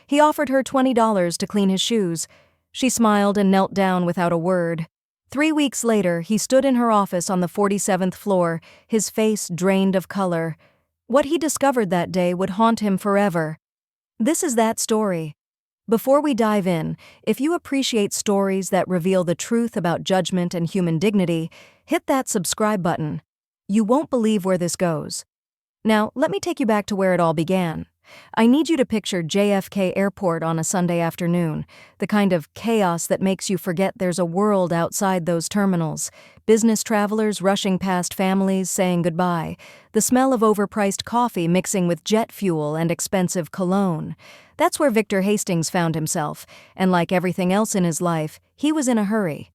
He offered her $20 to clean his shoes. She smiled and knelt down without a word. 3 weeks later, he stood in her office on the 47th floor, his face drained of color. What he discovered that day would haunt him forever. This is that story. Before we dive in, if you appreciate stories that reveal the truth about judgment and human dignity, hit that subscribe button. You won't believe where this goes. Now, let me take you back to where it all began. I need you to picture JFK Airport on a Sunday afternoon, the kind of chaos that makes you forget there's a world outside those terminals. Business travelers rushing past families saying goodbye, the smell of overpriced coffee mixing with jet fuel and expensive cologne. That's where Victor Hastings found himself, and like everything else in his life, he was in a hurry.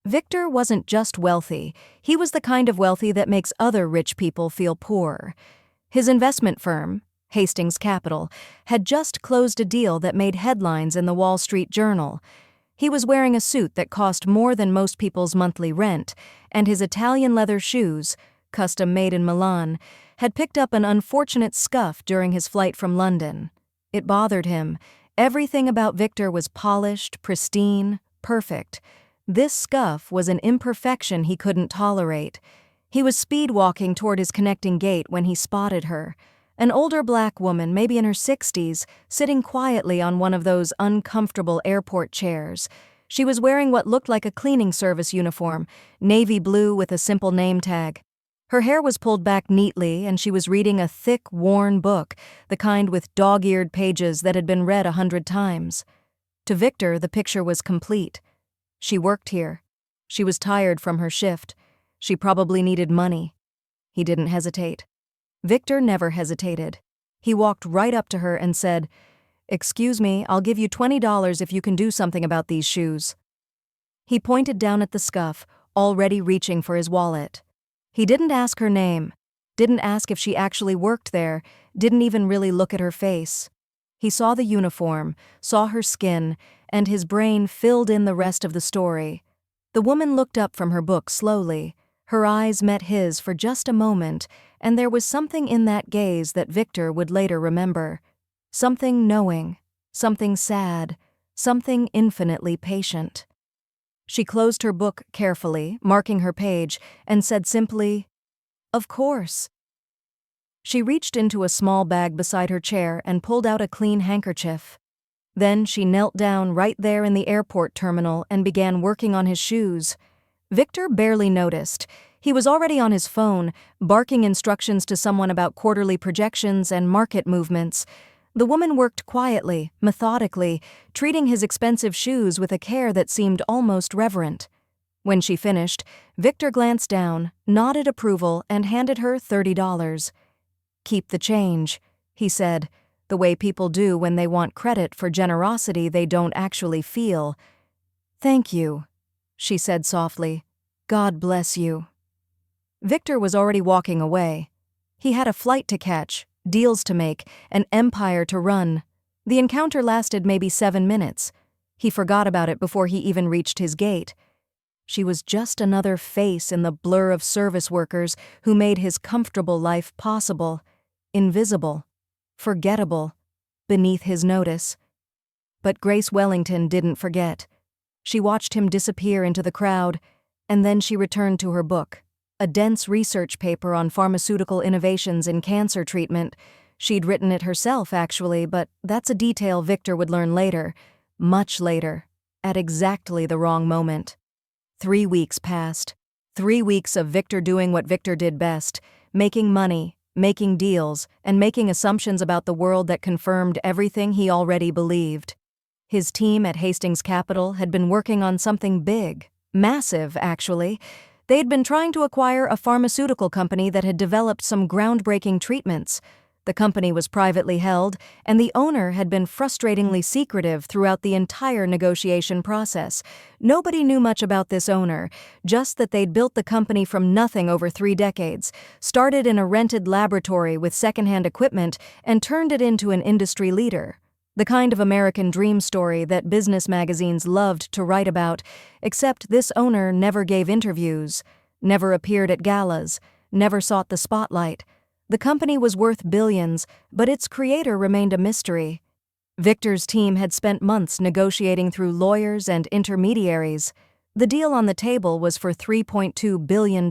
Victor wasn't just wealthy, he was the kind of wealthy that makes other rich people feel poor. His investment firm, Hastings Capital, had just closed a deal that made headlines in the Wall Street Journal. He was wearing a suit that cost more than most people's monthly rent, and his Italian leather shoes, custom made in Milan, had picked up an unfortunate scuff during his flight from London. It bothered him. Everything about Victor was polished, pristine, perfect. This scuff was an imperfection he couldn't tolerate. He was speed-walking toward his connecting gate when he spotted her. An older black woman, maybe in her 60s, sitting quietly on one of those uncomfortable airport chairs. She was wearing what looked like a cleaning service uniform, navy blue with a simple name tag. Her hair was pulled back neatly, and she was reading a thick, worn book, the kind with dog-eared pages that had been read 100 times. To Victor, the picture was complete. She worked here. She was tired from her shift. She probably needed money. He didn't hesitate. Victor never hesitated. He walked right up to her and said, "Excuse me, I'll give you $20 if you can do something about these shoes." He pointed down at the scuff, already reaching for his wallet. He didn't ask her name, didn't ask if she actually worked there, didn't even really look at her face. He saw the uniform, saw her skin, and his brain filled in the rest of the story. The woman looked up from her book slowly. Her eyes met his for just a moment, and there was something in that gaze that Victor would later remember. Something knowing, something sad, something infinitely patient. She closed her book carefully, marking her page, and said simply, "Of course." She reached into a small bag beside her chair and pulled out a clean handkerchief. Then she knelt down right there in the airport terminal and began working on his shoes. Victor barely noticed. He was already on his phone, barking instructions to someone about quarterly projections and market movements. The woman worked quietly, methodically, treating his expensive shoes with a care that seemed almost reverent. When she finished, Victor glanced down, nodded approval, and handed her $30. "Keep the change," he said, the way people do when they want credit for generosity they don't actually feel. "Thank you," she said softly. "God bless you." Victor was already walking away. He had a flight to catch, deals to make, an empire to run. The encounter lasted maybe 7 minutes. He forgot about it before he even reached his gate. She was just another face in the blur of service workers who made his comfortable life possible, invisible, forgettable, beneath his notice. But Grace Wellington didn't forget. She watched him disappear into the crowd, and then she returned to her book, a dense research paper on pharmaceutical innovations in cancer treatment. She'd written it herself, actually, but that's a detail Victor would learn later, much later, at exactly the wrong moment. 3 weeks passed. 3 weeks of Victor doing what Victor did best, making money, making deals, and making assumptions about the world that confirmed everything he already believed. His team at Hastings Capital had been working on something big, massive, actually. They had been trying to acquire a pharmaceutical company that had developed some groundbreaking treatments. The company was privately held, and the owner had been frustratingly secretive throughout the entire negotiation process. Nobody knew much about this owner, just that they'd built the company from nothing over 3 decades, started in a rented laboratory with secondhand equipment, and turned it into an industry leader. The kind of American dream story that business magazines loved to write about, except this owner never gave interviews, never appeared at galas, never sought the spotlight. The company was worth billions, but its creator remained a mystery. Victor's team had spent months negotiating through lawyers and intermediaries. The deal on the table was for $3.2 billion.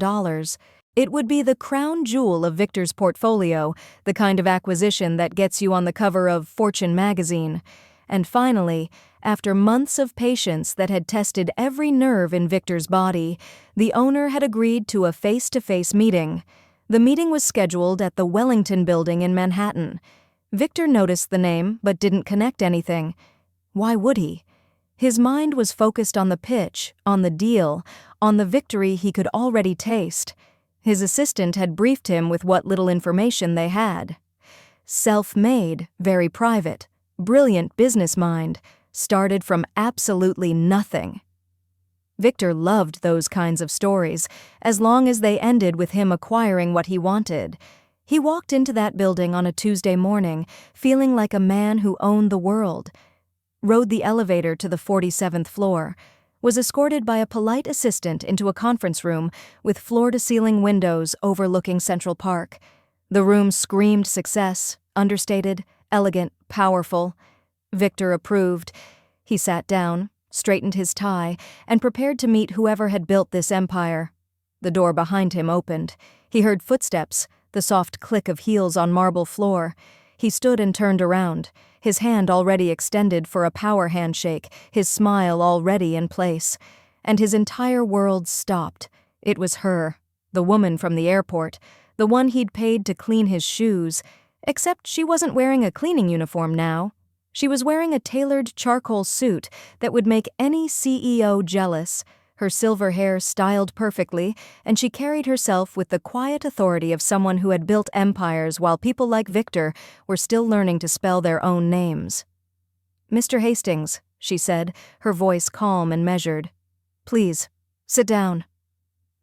It would be the crown jewel of Victor's portfolio, the kind of acquisition that gets you on the cover of Fortune magazine. And finally, after months of patience that had tested every nerve in Victor's body, the owner had agreed to a face-to-face meeting. The meeting was scheduled at the Wellington Building in Manhattan. Victor noticed the name but didn't connect anything. Why would he? His mind was focused on the pitch, on the deal, on the victory he could already taste. His assistant had briefed him with what little information they had. Self-made, very private, brilliant business mind, started from absolutely nothing. Victor loved those kinds of stories, as long as they ended with him acquiring what he wanted. He walked into that building on a Tuesday morning, feeling like a man who owned the world. Rode the elevator to the 47th floor, was escorted by a polite assistant into a conference room with floor-to-ceiling windows overlooking Central Park. The room screamed success, understated, elegant, powerful. Victor approved. He sat down, straightened his tie, and prepared to meet whoever had built this empire. The door behind him opened. He heard footsteps, the soft click of heels on marble floor. He stood and turned around, his hand already extended for a power handshake, his smile already in place. And his entire world stopped. It was her, the woman from the airport, the one he'd paid to clean his shoes, except she wasn't wearing a cleaning uniform now. She was wearing a tailored charcoal suit that would make any CEO jealous, her silver hair styled perfectly, and she carried herself with the quiet authority of someone who had built empires while people like Victor were still learning to spell their own names. "Mr. Hastings," she said, her voice calm and measured. "Please, sit down."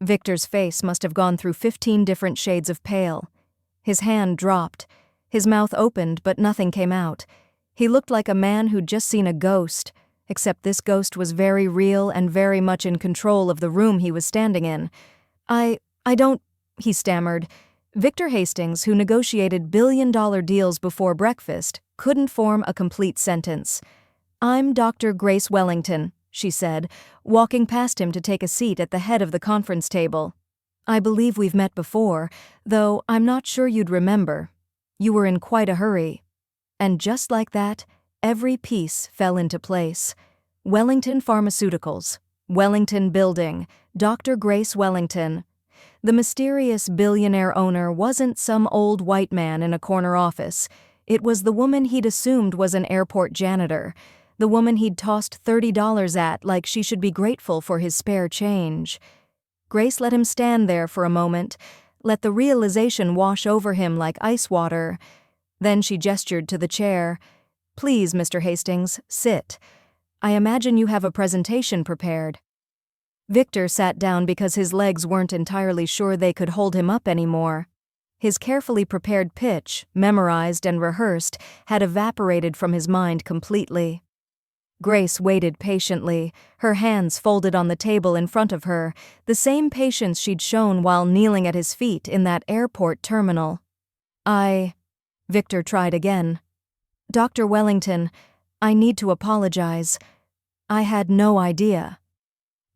Victor's face must have gone through 15 different shades of pale. His hand dropped. His mouth opened, but nothing came out. He looked like a man who'd just seen a ghost, except this ghost was very real and very much in control of the room he was standing in. I don't, he stammered. Victor Hastings, who negotiated billion-dollar deals before breakfast, couldn't form a complete sentence. "I'm Dr. Grace Wellington," she said, walking past him to take a seat at the head of the conference table. "I believe we've met before, though I'm not sure you'd remember. You were in quite a hurry." And just like that, every piece fell into place. Wellington Pharmaceuticals, Wellington Building, Dr. Grace Wellington. The mysterious billionaire owner wasn't some old white man in a corner office. It was the woman he'd assumed was an airport janitor, the woman he'd tossed $30 at like she should be grateful for his spare change. Grace let him stand there for a moment, let the realization wash over him like ice water. Then she gestured to the chair. "Please, Mr. Hastings, sit. I imagine you have a presentation prepared." Victor sat down because his legs weren't entirely sure they could hold him up anymore. His carefully prepared pitch, memorized and rehearsed, had evaporated from his mind completely. Grace waited patiently, her hands folded on the table in front of her, the same patience she'd shown while kneeling at his feet in that airport terminal. Victor tried again. "Dr. Wellington, I need to apologize. I had no idea."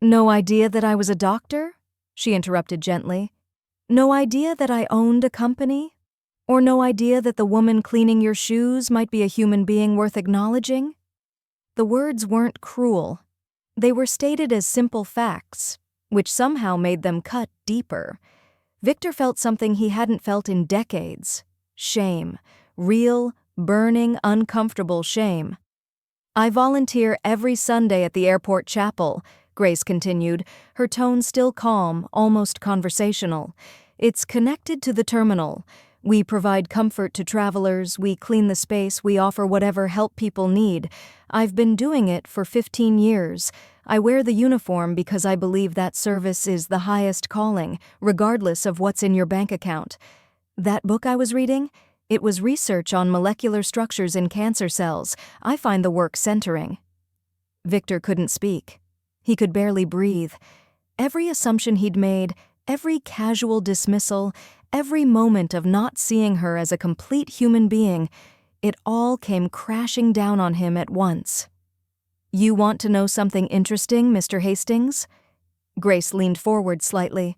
"No idea that I was a doctor?" she interrupted gently. "No idea that I owned a company? Or no idea that the woman cleaning your shoes might be a human being worth acknowledging?" The words weren't cruel. They were stated as simple facts, which somehow made them cut deeper. Victor felt something he hadn't felt in decades. Shame. Real, burning, uncomfortable shame. "I volunteer every Sunday at the airport chapel," Grace continued, her tone still calm, almost conversational. "It's connected to the terminal. We provide comfort to travelers, we clean the space, we offer whatever help people need. I've been doing it for 15 years. I wear the uniform because I believe that service is the highest calling, regardless of what's in your bank account. That book I was reading? It was research on molecular structures in cancer cells. I find the work centering." Victor couldn't speak. He could barely breathe. Every assumption he'd made, every casual dismissal, every moment of not seeing her as a complete human being, It all came crashing down on him at once. "You want to know something interesting, Mr. Hastings?" Grace leaned forward slightly.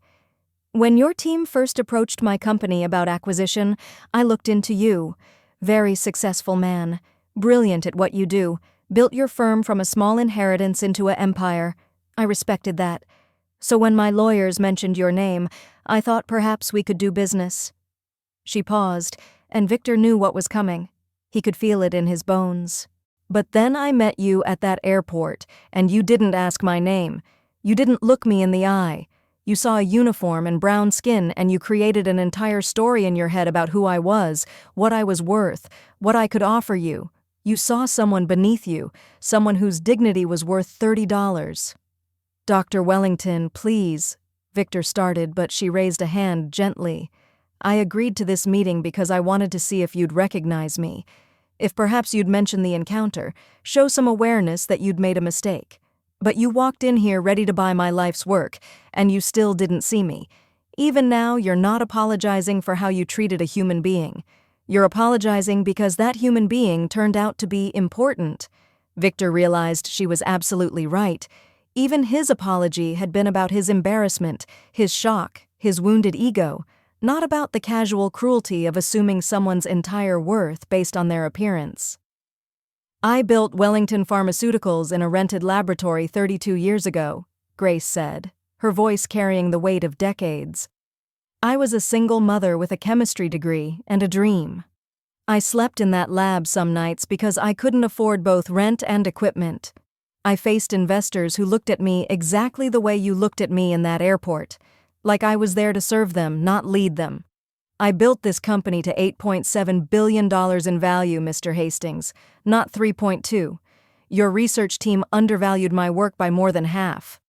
"When your team first approached my company about acquisition, I looked into you. Very successful man, brilliant at what you do, built your firm from a small inheritance into an empire. I respected that. So when my lawyers mentioned your name, I thought perhaps we could do business." She paused, and Victor knew what was coming. He could feel it in his bones. "But then I met you at that airport, and you didn't ask my name. You didn't look me in the eye. You saw a uniform and brown skin, and you created an entire story in your head about who I was, what I was worth, what I could offer you. You saw someone beneath you, someone whose dignity was worth $30. "Dr. Wellington, please," Victor started, but she raised a hand gently. "I agreed to this meeting because I wanted to see if you'd recognize me. If perhaps you'd mention the encounter, show some awareness that you'd made a mistake. But you walked in here ready to buy my life's work, and you still didn't see me. Even now, you're not apologizing for how you treated a human being. You're apologizing because that human being turned out to be important." Victor realized she was absolutely right. Even his apology had been about his embarrassment, his shock, his wounded ego, not about the casual cruelty of assuming someone's entire worth based on their appearance. "I built Wellington Pharmaceuticals in a rented laboratory 32 years ago," Grace said, her voice carrying the weight of decades. "I was a single mother with a chemistry degree and a dream. I slept in that lab some nights because I couldn't afford both rent and equipment. I faced investors who looked at me exactly the way you looked at me in that airport, like I was there to serve them, not lead them. I built this company to $8.7 billion in value, Mr. Hastings, not 3.2. Your research team undervalued my work by more than half."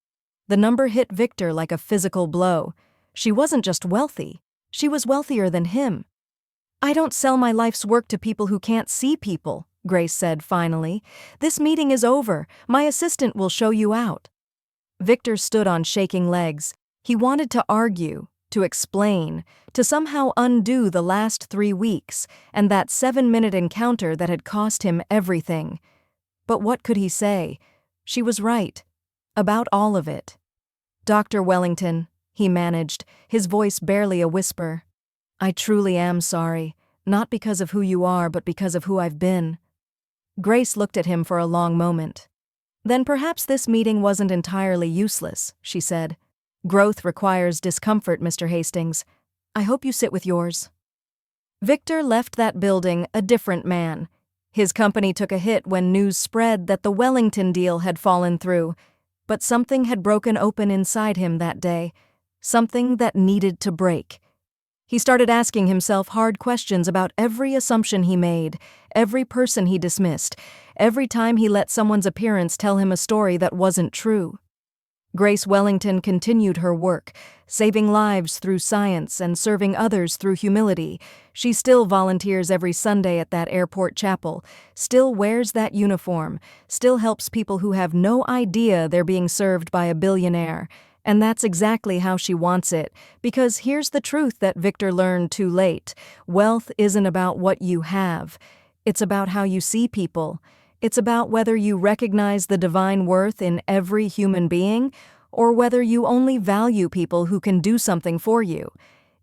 The number hit Victor like a physical blow. She wasn't just wealthy, she was wealthier than him. "I don't sell my life's work to people who can't see people," Grace said finally. "This meeting is over. My assistant will show you out." Victor stood on shaking legs. He wanted to argue, to explain, to somehow undo the last 3 weeks and that 7-minute encounter that had cost him everything. But what could he say? She was right. About all of it. "Dr. Wellington," he managed, his voice barely a whisper. "I truly am sorry, not because of who you are, but because of who I've been." Grace looked at him for a long moment. "Then perhaps this meeting wasn't entirely useless," she said. "Growth requires discomfort, Mr. Hastings. I hope you sit with yours." Victor left that building a different man. His company took a hit when news spread that the Wellington deal had fallen through, but something had broken open inside him that day, something that needed to break. He started asking himself hard questions about every assumption he made, every person he dismissed, every time he let someone's appearance tell him a story that wasn't true. Grace Wellington continued her work, saving lives through science and serving others through humility. She still volunteers every Sunday at that airport chapel, still wears that uniform, still helps people who have no idea they're being served by a billionaire. And that's exactly how she wants it, because here's the truth that Victor learned too late. Wealth isn't about what you have. It's about how you see people. It's about whether you recognize the divine worth in every human being, or whether you only value people who can do something for you.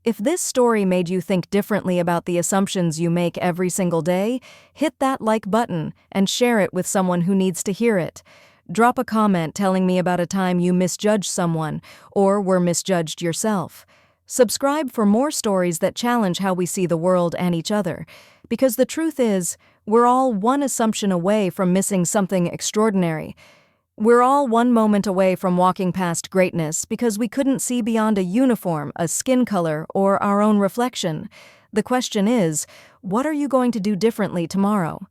If this story made you think differently about the assumptions you make every single day, hit that like button and share it with someone who needs to hear it. Drop a comment telling me about a time you misjudged someone or were misjudged yourself. Subscribe for more stories that challenge how we see the world and each other. Because the truth is, we're all one assumption away from missing something extraordinary. We're all one moment away from walking past greatness because we couldn't see beyond a uniform, a skin color, or our own reflection. The question is, what are you going to do differently tomorrow?